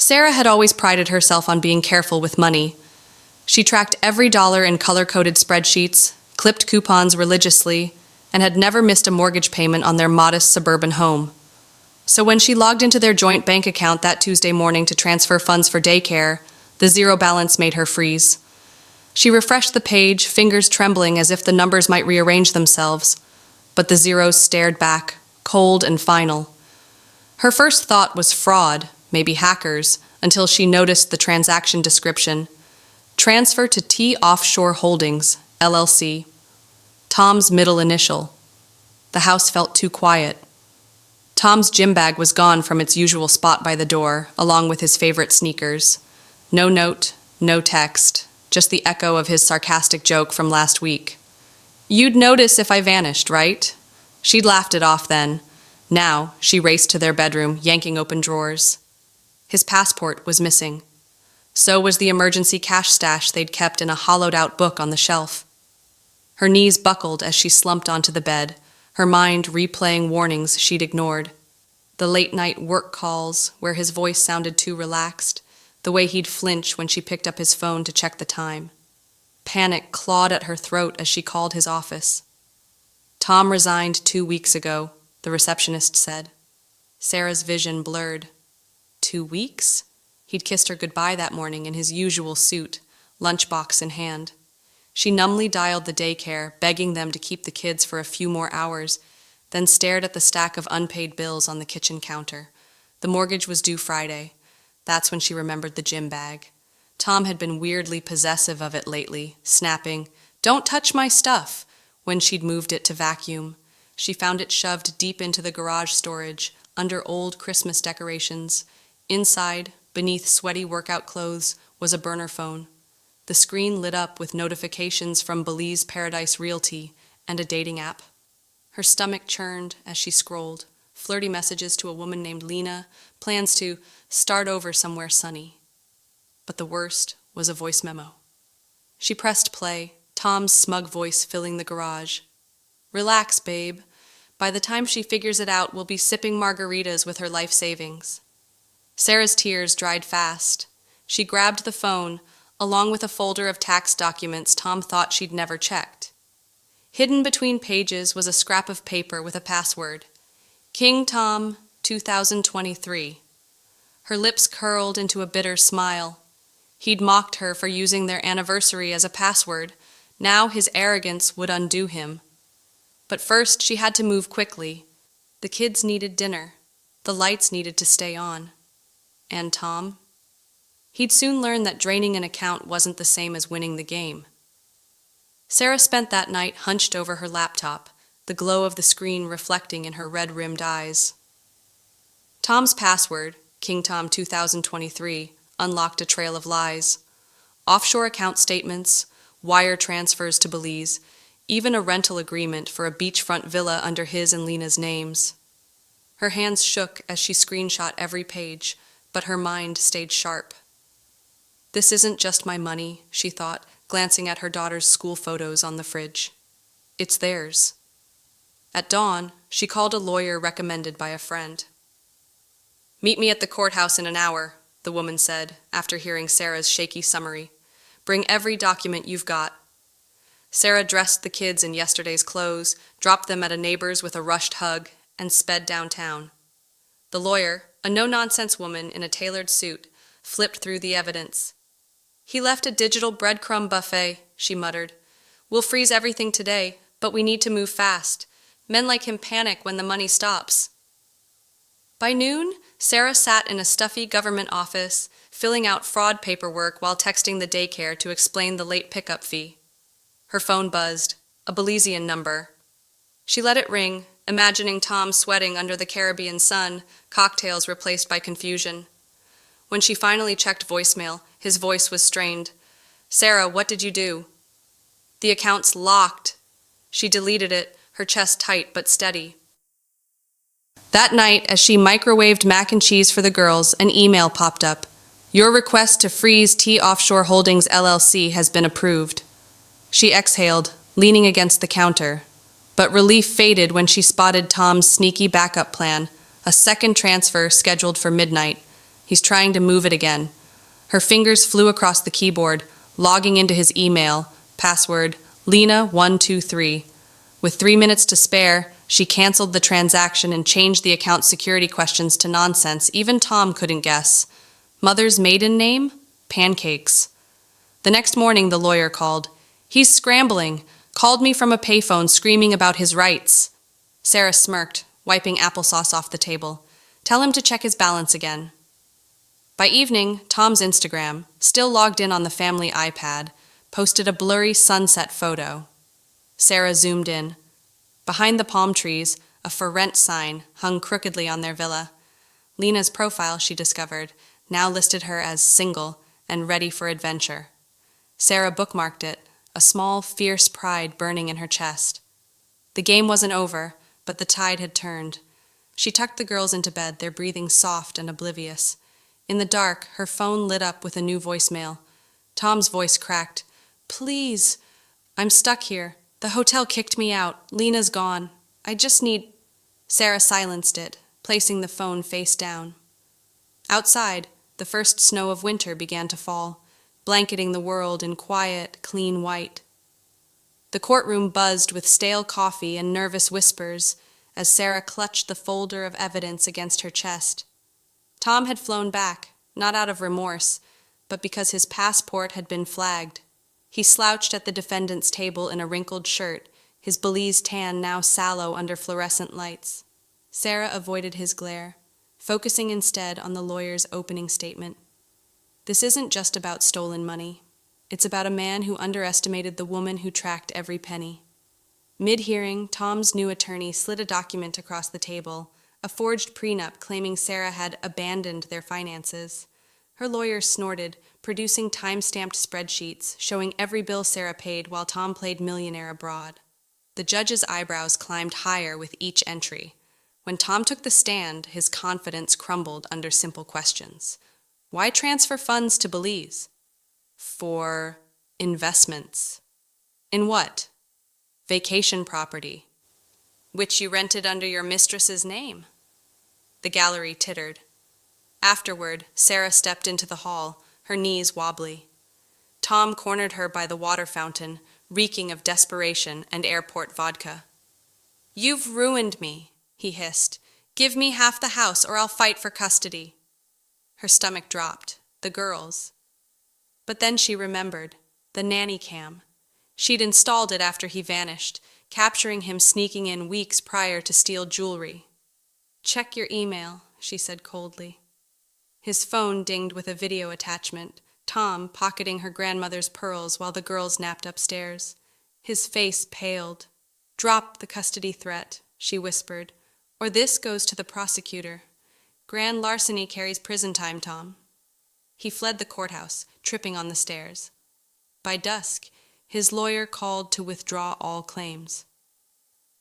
Sarah had always prided herself on being careful with money. She tracked every dollar in color-coded spreadsheets, clipped coupons religiously, and had never missed a mortgage payment on their modest suburban home. So when she logged into their joint bank account that Tuesday morning to transfer funds for daycare, the zero balance made her freeze. She refreshed the page, fingers trembling as if the numbers might rearrange themselves, but the zeros stared back, cold and final. Her first thought was fraud, maybe hackers, until she noticed the transaction description. Transfer to T Offshore Holdings, LLC. Tom's middle initial. The house felt too quiet. Tom's gym bag was gone from its usual spot by the door, along with his favorite sneakers. No note, no text, just the echo of his sarcastic joke from last week. "You'd notice if I vanished, right?" She'd laughed it off then. Now, she raced to their bedroom, yanking open drawers. His passport was missing. So was the emergency cash stash they'd kept in a hollowed-out book on the shelf. Her knees buckled as she slumped onto the bed, her mind replaying warnings she'd ignored. The late-night work calls, where his voice sounded too relaxed, the way he'd flinch when she picked up his phone to check the time. Panic clawed at her throat as she called his office. Tom resigned 2 weeks ago, the receptionist said. Sarah's vision blurred. 2 weeks? He'd kissed her goodbye that morning in his usual suit, lunchbox in hand. She numbly dialed the daycare, begging them to keep the kids for a few more hours, then stared at the stack of unpaid bills on the kitchen counter. The mortgage was due Friday. That's when she remembered the gym bag. Tom had been weirdly possessive of it lately, snapping, "Don't touch my stuff," when she'd moved it to vacuum. She found it shoved deep into the garage storage, under old Christmas decorations. Inside, beneath sweaty workout clothes, was a burner phone. The screen lit up with notifications from Belize Paradise Realty and a dating app. Her stomach churned as she scrolled. Flirty messages to a woman named Lena, plans to start over somewhere sunny. But the worst was a voice memo. She pressed play, Tom's smug voice filling the garage. "Relax, babe. By the time she figures it out, we'll be sipping margaritas with her life savings." Sarah's tears dried fast. She grabbed the phone, along with a folder of tax documents Tom thought she'd never checked. Hidden between pages was a scrap of paper with a password. King Tom, 2023. Her lips curled into a bitter smile. He'd mocked her for using their anniversary as a password. Now his arrogance would undo him. But first she had to move quickly. The kids needed dinner. The lights needed to stay on. And Tom? He'd soon learn that draining an account wasn't the same as winning the game. Sarah spent that night hunched over her laptop, the glow of the screen reflecting in her red-rimmed eyes. Tom's password, King Tom 2023, unlocked a trail of lies. Offshore account statements, wire transfers to Belize, even a rental agreement for a beachfront villa under his and Lena's names. Her hands shook as she screenshot every page, but her mind stayed sharp. This isn't just my money, she thought, glancing at her daughter's school photos on the fridge. It's theirs. At dawn, she called a lawyer recommended by a friend. "Meet me at the courthouse in an hour," the woman said, after hearing Sarah's shaky summary. "Bring every document you've got." Sarah dressed the kids in yesterday's clothes, dropped them at a neighbor's with a rushed hug, and sped downtown. The lawyer, a no-nonsense woman in a tailored suit, flipped through the evidence. "He left a digital breadcrumb buffet," she muttered. "We'll freeze everything today, but we need to move fast. Men like him panic when the money stops." By noon, Sarah sat in a stuffy government office, filling out fraud paperwork while texting the daycare to explain the late pickup fee. Her phone buzzed, a Belizean number. She let it ring, imagining Tom sweating under the Caribbean sun, cocktails replaced by confusion. When she finally checked voicemail, his voice was strained. "Sarah, what did you do?" "The account's locked." She deleted it, her chest tight but steady. That night, as she microwaved mac and cheese for the girls, an email popped up. "Your request to freeze T Offshore Holdings LLC has been approved." She exhaled, leaning against the counter. But relief faded when she spotted Tom's sneaky backup plan, a second transfer scheduled for midnight. He's trying to move it again. Her fingers flew across the keyboard, logging into his email, password Lena123. With 3 minutes to spare, she canceled the transaction and changed the account's security questions to nonsense even Tom couldn't guess. Mother's maiden name? Pancakes. The next morning, the lawyer called. He's scrambling. Called me from a payphone screaming about his rights. Sarah smirked, wiping applesauce off the table. Tell him to check his balance again. By evening, Tom's Instagram, still logged in on the family iPad, posted a blurry sunset photo. Sarah zoomed in. Behind the palm trees, a for rent sign hung crookedly on their villa. Lena's profile, she discovered, now listed her as single and ready for adventure. Sarah bookmarked it, a small, fierce pride burning in her chest. The game wasn't over, but the tide had turned. She tucked the girls into bed, their breathing soft and oblivious. In the dark, her phone lit up with a new voicemail. Tom's voice cracked. Please, I'm stuck here. The hotel kicked me out. Lena's gone. I just need... Sarah silenced it, placing the phone face down. Outside, the first snow of winter began to fall, blanketing the world in quiet, clean white. The courtroom buzzed with stale coffee and nervous whispers as Sarah clutched the folder of evidence against her chest. Tom had flown back, not out of remorse, but because his passport had been flagged. He slouched at the defendant's table in a wrinkled shirt, his Belize tan now sallow under fluorescent lights. Sarah avoided his glare, focusing instead on the lawyer's opening statement. This isn't just about stolen money. It's about a man who underestimated the woman who tracked every penny. Mid-hearing, Tom's new attorney slid a document across the table, a forged prenup claiming Sarah had abandoned their finances. Her lawyer snorted, producing time-stamped spreadsheets showing every bill Sarah paid while Tom played millionaire abroad. The judge's eyebrows climbed higher with each entry. When Tom took the stand, his confidence crumbled under simple questions. Why transfer funds to Belize? For investments. In what? Vacation property. Which you rented under your mistress's name. The gallery tittered. Afterward, Sarah stepped into the hall, her knees wobbly. Tom cornered her by the water fountain, reeking of desperation and airport vodka. You've ruined me, he hissed. Give me half the house or I'll fight for custody. Her stomach dropped. The girls. But then she remembered. The nanny cam. She'd installed it after he vanished, capturing him sneaking in weeks prior to steal jewelry. Check your email, she said coldly. His phone dinged with a video attachment, Tom pocketing her grandmother's pearls while the girls napped upstairs. His face paled. Drop the custody threat, she whispered, or this goes to the prosecutor. Grand larceny carries prison time, Tom. He fled the courthouse, tripping on the stairs. By dusk, his lawyer called to withdraw all claims.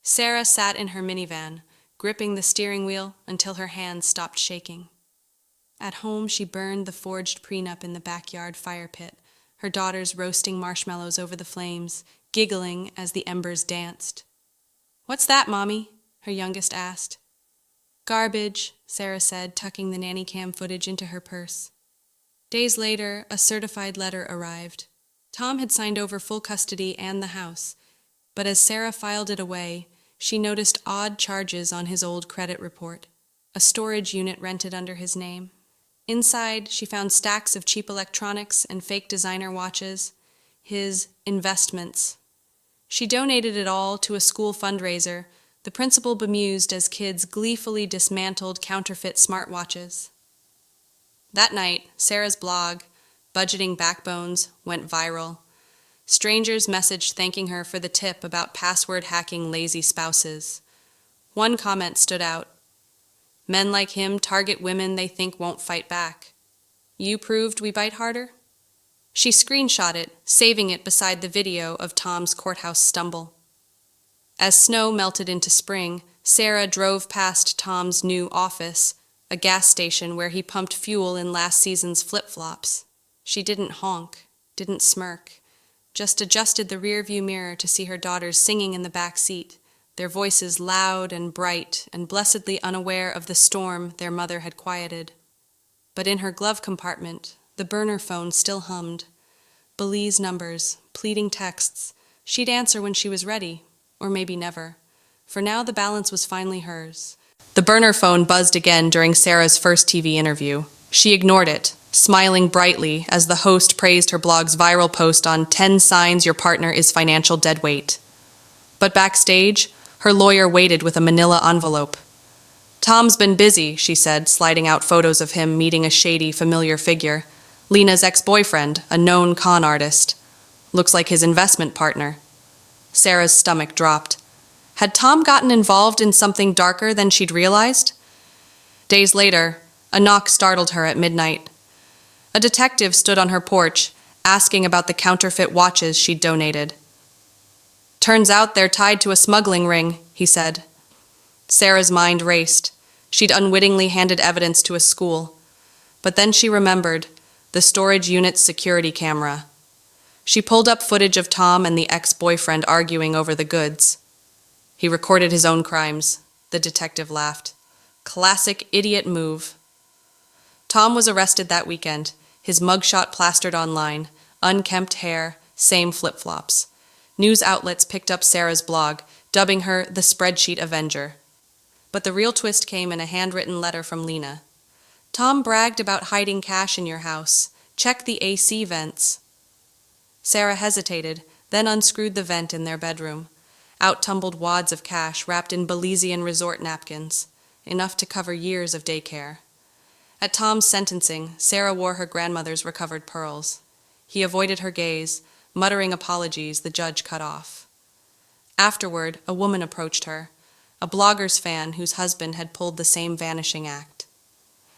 Sarah sat in her minivan, gripping the steering wheel until her hands stopped shaking. At home, she burned the forged prenup in the backyard fire pit, her daughters roasting marshmallows over the flames, giggling as the embers danced. What's that, Mommy? Her youngest asked. Garbage, Sarah said, tucking the nanny cam footage into her purse. Days later, a certified letter arrived. Tom had signed over full custody and the house, but as Sarah filed it away, she noticed odd charges on his old credit report, a storage unit rented under his name. Inside, she found stacks of cheap electronics and fake designer watches, his investments. She donated it all to a school fundraiser, the principal bemused as kids gleefully dismantled counterfeit smartwatches. That night, Sarah's blog, Budgeting Backbones, went viral. Strangers messaged thanking her for the tip about password-hacking lazy spouses. One comment stood out. Men like him target women they think won't fight back. You proved we bite harder? She screenshot it, saving it beside the video of Tom's courthouse stumble. As snow melted into spring, Sarah drove past Tom's new office, a gas station where he pumped fuel in last season's flip-flops. She didn't honk, didn't smirk, just adjusted the rearview mirror to see her daughters singing in the back seat, their voices loud and bright and blessedly unaware of the storm their mother had quieted. But in her glove compartment, the burner phone still hummed. Belize numbers, pleading texts. She'd answer when she was ready, or maybe never. For now, the balance was finally hers. The burner phone buzzed again during Sarah's first TV interview. She ignored it, smiling brightly as the host praised her blog's viral post on 10 signs your partner is financial deadweight. But backstage, her lawyer waited with a manila envelope. Tom's been busy, she said, sliding out photos of him meeting a shady, familiar figure. Lena's ex-boyfriend, a known con artist. Looks like his investment partner. Sarah's stomach dropped. Had Tom gotten involved in something darker than she'd realized? Days later, a knock startled her at midnight. A detective stood on her porch, asking about the counterfeit watches she'd donated. Turns out they're tied to a smuggling ring, he said. Sarah's mind raced. She'd unwittingly handed evidence to a school. But then she remembered the storage unit's security camera. She pulled up footage of Tom and the ex-boyfriend arguing over the goods. He recorded his own crimes, the detective laughed. Classic idiot move. Tom was arrested that weekend, his mugshot plastered online, unkempt hair, same flip-flops. News outlets picked up Sarah's blog, dubbing her the Spreadsheet Avenger. But the real twist came in a handwritten letter from Lena. Tom bragged about hiding cash in your house. Check the AC vents. Sarah hesitated, then unscrewed the vent in their bedroom. Out tumbled wads of cash wrapped in Belizean resort napkins, enough to cover years of daycare. At Tom's sentencing, Sarah wore her grandmother's recovered pearls. He avoided her gaze, muttering apologies the judge cut off. Afterward, a woman approached her, a blogger's fan whose husband had pulled the same vanishing act.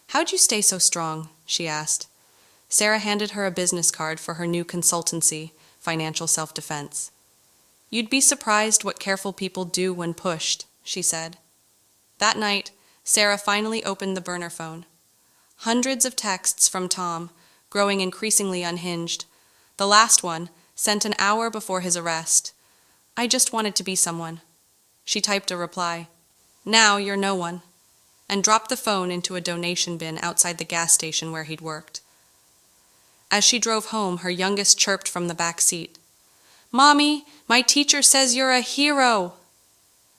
How'd you stay so strong? She asked. Sarah handed her a business card for her new consultancy, Financial Self-Defense. You'd be surprised what careful people do when pushed, she said. That night, Sarah finally opened the burner phone. Hundreds of texts from Tom, growing increasingly unhinged. The last one, sent an hour before his arrest. I just wanted to be someone. She typed a reply. Now you're no one. And dropped the phone into a donation bin outside the gas station where he'd worked. As she drove home, her youngest chirped from the back seat. Mommy, my teacher says you're a hero.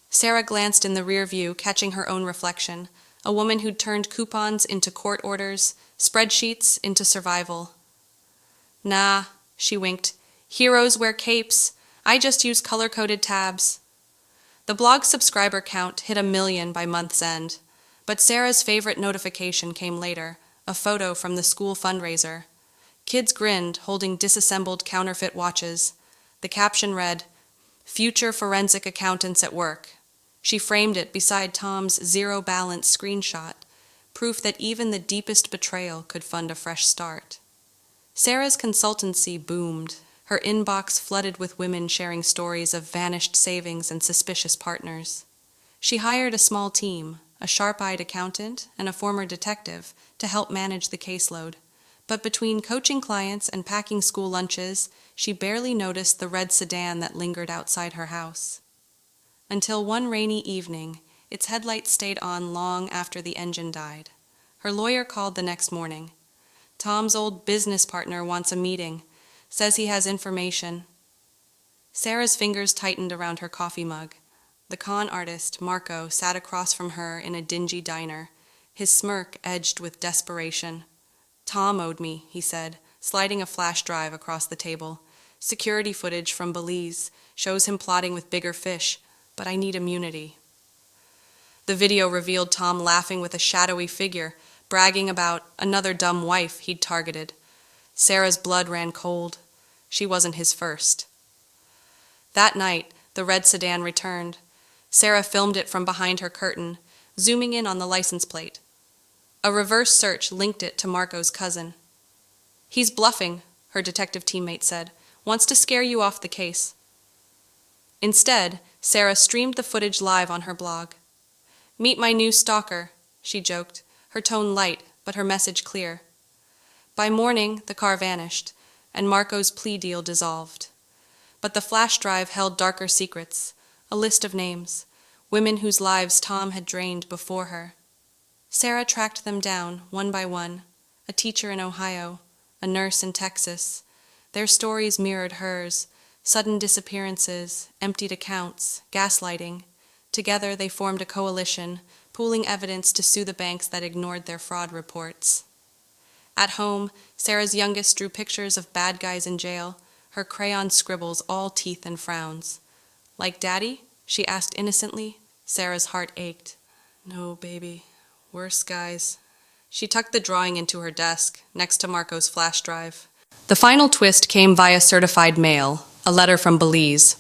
Sarah glanced in the rear view, catching her own reflection, a woman who'd turned coupons into court orders, spreadsheets into survival. Nah, she winked. Heroes wear capes. I just use color-coded tabs. The blog's subscriber count hit 1 million by month's end, but Sarah's favorite notification came later, a photo from the school fundraiser. Kids grinned, holding disassembled counterfeit watches. The caption read, Future Forensic Accountants at Work. She framed it beside Tom's zero-balance screenshot, proof that even the deepest betrayal could fund a fresh start. Sarah's consultancy boomed, her inbox flooded with women sharing stories of vanished savings and suspicious partners. She hired a small team, a sharp-eyed accountant and a former detective, to help manage the caseload. But between coaching clients and packing school lunches, she barely noticed the red sedan that lingered outside her house. Until one rainy evening, its headlights stayed on long after the engine died. Her lawyer called the next morning. Tom's old business partner wants a meeting, says he has information. Sarah's fingers tightened around her coffee mug. The con artist, Marco, sat across from her in a dingy diner, his smirk edged with desperation. Tom owed me, he said, sliding a flash drive across the table. Security footage from Belize shows him plotting with bigger fish, but I need immunity. The video revealed Tom laughing with a shadowy figure, bragging about another dumb wife he'd targeted. Sarah's blood ran cold. She wasn't his first. That night, the red sedan returned. Sarah filmed it from behind her curtain, zooming in on the license plate. A reverse search linked it to Marco's cousin. He's bluffing, her detective teammate said. Wants to scare you off the case. Instead, Sarah streamed the footage live on her blog. Meet my new stalker, she joked, her tone light, but her message clear. By morning, the car vanished, and Marco's plea deal dissolved. But the flash drive held darker secrets, a list of names, women whose lives Tom had drained before her. Sarah tracked them down, one by one. a teacher in Ohio, a nurse in Texas. Their stories mirrored hers: sudden disappearances, emptied accounts, gaslighting. Together they formed a coalition, pooling evidence to sue the banks that ignored their fraud reports. At home, Sarah's youngest drew pictures of bad guys in jail, her crayon scribbles all teeth and frowns. "Like Daddy?" she asked innocently. Sarah's heart ached. "No, baby. Worse guys." She tucked the drawing into her desk, next to Marco's flash drive. The final twist came via certified mail, a letter from Belize.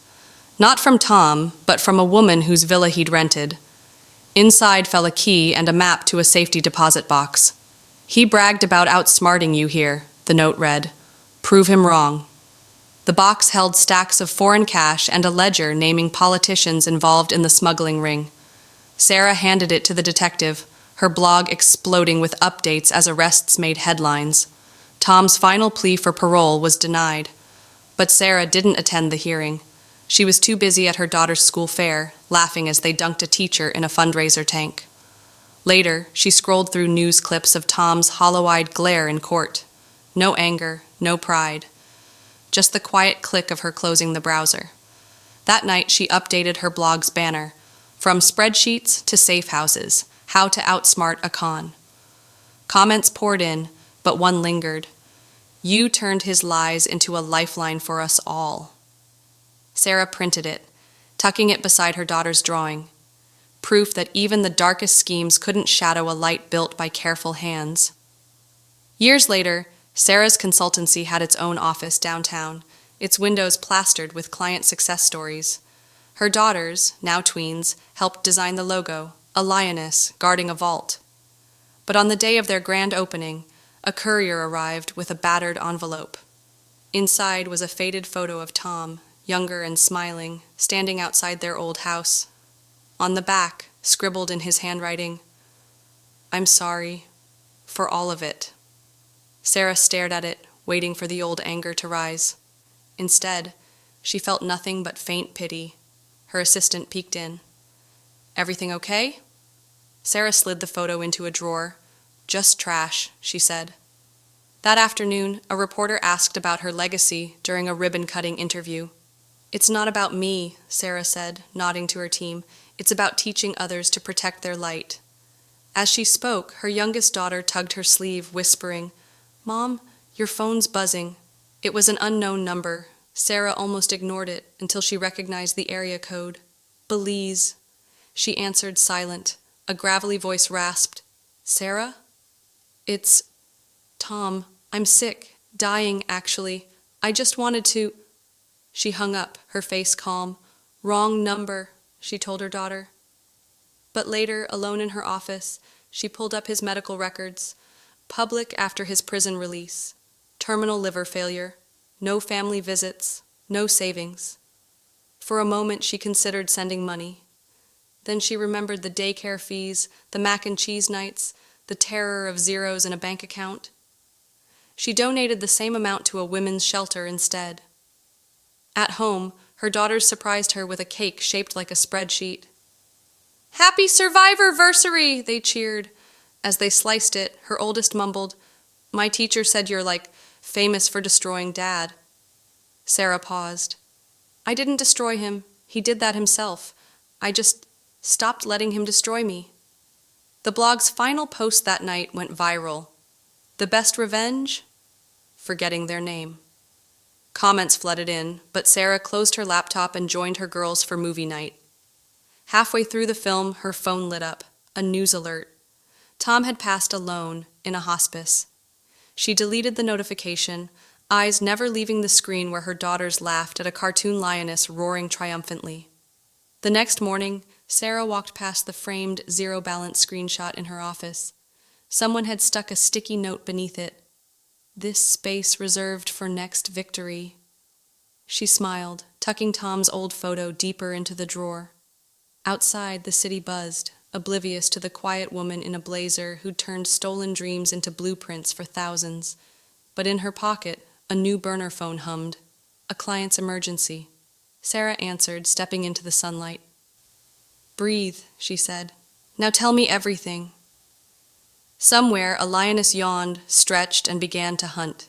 Not from Tom, but from a woman whose villa he'd rented. Inside fell a key and a map to a safety deposit box. "He bragged about outsmarting you here," the note read. "Prove him wrong." The box held stacks of foreign cash and a ledger naming politicians involved in the smuggling ring. Sarah handed it to the detective, her blog exploding with updates as arrests made headlines. Tom's final plea for parole was denied. But Sarah didn't attend the hearing. She was too busy at her daughter's school fair, laughing as they dunked a teacher in a fundraiser tank. Later, she scrolled through news clips of Tom's hollow-eyed glare in court. No anger, no pride. Just the quiet click of her closing the browser. That night, she updated her blog's banner. From spreadsheets to safe houses, how to outsmart a con. Comments poured in, but one lingered. "You turned his lies into a lifeline for us all." Sarah printed it, tucking it beside her daughter's drawing. Proof that even the darkest schemes couldn't shadow a light built by careful hands. Years later, Sarah's consultancy had its own office downtown, its windows plastered with client success stories. Her daughters, now tweens, helped design the logo, a lioness guarding a vault. But on the day of their grand opening, a courier arrived with a battered envelope. Inside was a faded photo of Tom, younger and smiling, standing outside their old house. On the back, scribbled in his handwriting, "I'm sorry for all of it." Sarah stared at it, waiting for the old anger to rise. Instead, she felt nothing but faint pity. Her assistant peeked in. "Everything okay?" Sarah slid the photo into a drawer. "Just trash," she said. That afternoon, a reporter asked about her legacy during a ribbon-cutting interview. "It's not about me," Sarah said, nodding to her team. "It's about teaching others to protect their light." As she spoke, her youngest daughter tugged her sleeve, whispering, "Mom, your phone's buzzing." It was an unknown number. Sarah almost ignored it until she recognized the area code. "Belize." She answered, silent. A gravelly voice rasped, "Sarah? It's Tom. I'm sick. Dying, actually. I just wanted to—" She hung up, her face calm. "Wrong number," she told her daughter. But later, alone in her office, she pulled up his medical records. Public after his prison release. Terminal liver failure. No family visits. No savings. For a moment, she considered sending money. Then she remembered the daycare fees, the mac and cheese nights, the terror of zeros in a bank account. She donated the same amount to a women's shelter instead. At home, her daughters surprised her with a cake shaped like a spreadsheet. "Happy Survivor-versary!" they cheered. As they sliced it, her oldest mumbled, "My teacher said you're, famous for destroying Dad." Sarah paused. "I didn't destroy him. He did that himself. I just stopped letting him destroy me." The blog's final post that night went viral. The best revenge? Forgetting their name. Comments flooded in, but Sarah closed her laptop and joined her girls for movie night. Halfway through the film, her phone lit up, a news alert. Tom had passed alone, in a hospice. She deleted the notification, eyes never leaving the screen where her daughters laughed at a cartoon lioness roaring triumphantly. The next morning, Sarah walked past the framed zero-balance screenshot in her office. Someone had stuck a sticky note beneath it. "This space reserved for next victory." She smiled, tucking Tom's old photo deeper into the drawer. Outside, the city buzzed, oblivious to the quiet woman in a blazer who'd turned stolen dreams into blueprints for thousands. But in her pocket, a new burner phone hummed. A client's emergency. Sarah answered, stepping into the sunlight. "Breathe," she said. "Now tell me everything." Somewhere, a lioness yawned, stretched, and began to hunt.